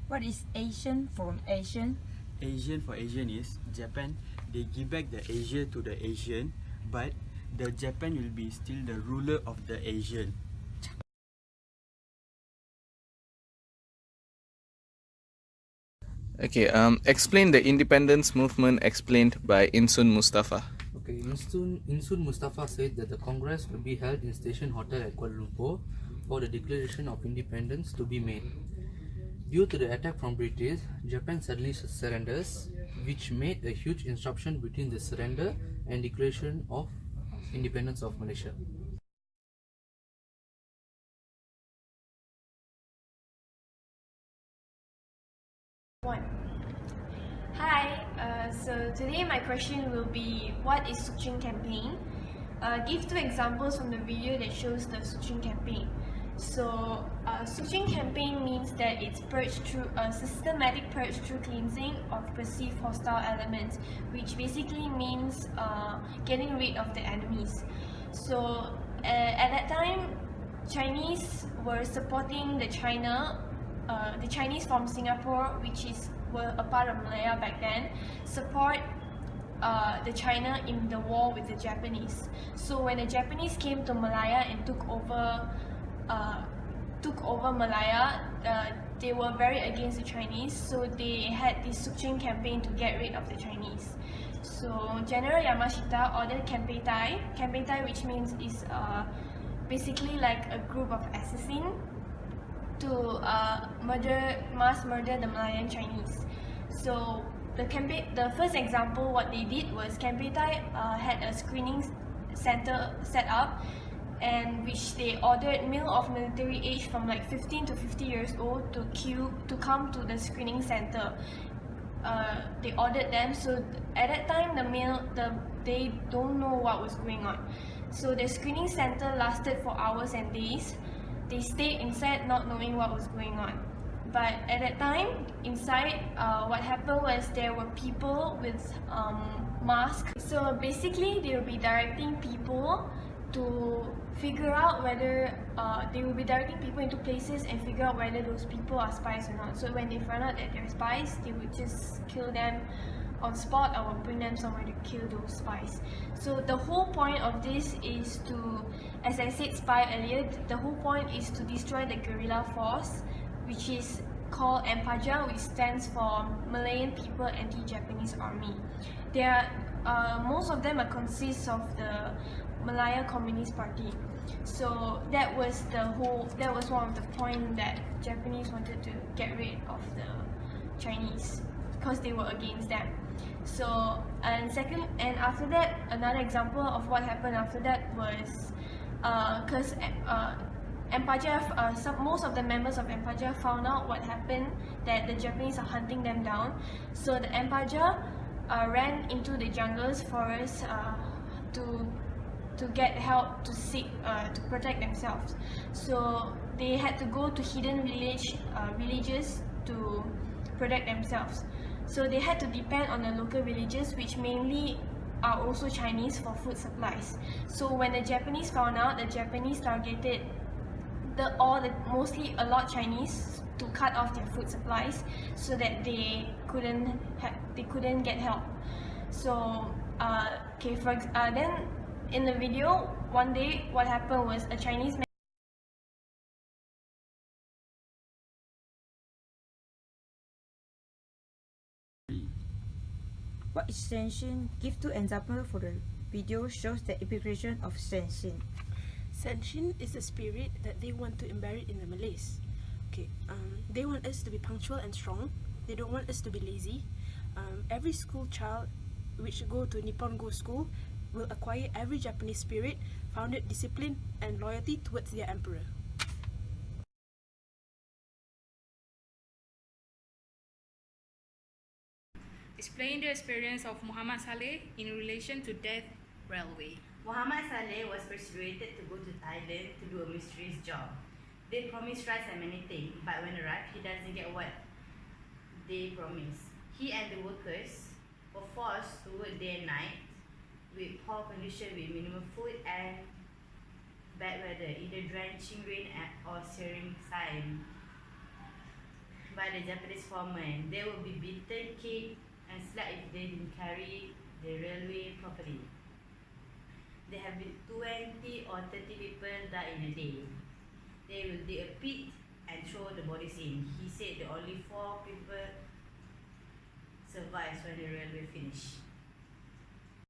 What is Asian from Asian? Asian for Asian is Japan. They give back the Asia to the Asian, but the Japan will be still the ruler of the Asian. Okay, explain the independence movement explained by Insun Mustafa. Okay, Insun Mustafa said that the Congress will be held in Station Hotel at Kuala Lumpur for the declaration of independence to be made. Due to the attack from British, Japan suddenly surrenders, which made a huge disruption between the surrender and declaration of independence of Malaysia. Hi, so today my question will be, what is Suchin campaign? Give two examples from the video that shows the Suchin campaign. So, Suchin campaign means that it's purged through a systematic purge through cleansing of perceived hostile elements, which basically means getting rid of the enemies. So, at that time, Chinese were supporting the Chinese from Singapore, which were a part of Malaya back then, support the China in the war with the Japanese. So when the Japanese came to Malaya and took over Malaya, they were very against the Chinese. So they had this Suchin campaign to get rid of the Chinese. So General Yamashita ordered Kempeitai, which means is basically like a group of assassins to mass murder the Malayan Chinese. So the first example, what they did was Kempeitai had a screening center set up, and which they ordered male of military age from like 15 to 50 years old to come to the screening center. They ordered them, so at that time they don't know what was going on. So the screening center lasted for hours and days. They stayed inside not knowing what was going on. But at that time, inside, what happened was there were people with masks. So basically, they will be directing people to figure out whether they will be directing people into places and figure out whether those people are spies or not. So when they find out that they're spies, they would just kill them on spot or bring them somewhere to kill those spies. So the whole point of this is to, as I said spy earlier, the whole point is to destroy the guerrilla force, which is called MPAJA, which stands for Malayan People Anti-Japanese Army. Most of them consist of the Malaya Communist Party. So that was one of the points that Japanese wanted to get rid of the Chinese because they were against them. So after that, another example of what happened after that was because most of the members of MPAJA found out what happened, that the Japanese are hunting them down. So the MPAJA ran into the jungles, forests to get help, to protect themselves. So they had to go to hidden villages to protect themselves. So they had to depend on the local villages, which mainly are also Chinese, for food supplies. So when the Japanese found out, the Japanese targeted mostly a lot Chinese to cut off their food supplies so that they couldn't get help. So then in the video, one day what happened was a Chinese man. What is Senshin? Give two examples for the video shows the implication of Senshin. Senshin is a spirit that they want to embed in the Malays. Okay, they want us to be punctual and strong. They don't want us to be lazy. Every school child which go to Nippon Go School will acquire every Japanese spirit, founded discipline and loyalty towards their emperor. Explain the experience of Muhammad Saleh in relation to Death Railway. Muhammad Saleh was persuaded to go to Thailand to do a mysterious job. They promised rice and many things, but when arrived, he doesn't get what they promised. He and the workers were forced to work day and night with poor conditions, with minimum food and bad weather, either drenching rain or searing sun. by the Japanese foreman. They will be beaten, kicked, and slapped if they didn't carry the railway properly. There have been 20 or 30 people die in a day. They will dig a pit and throw the bodies in. He said that only 4 people survived when the railway finished.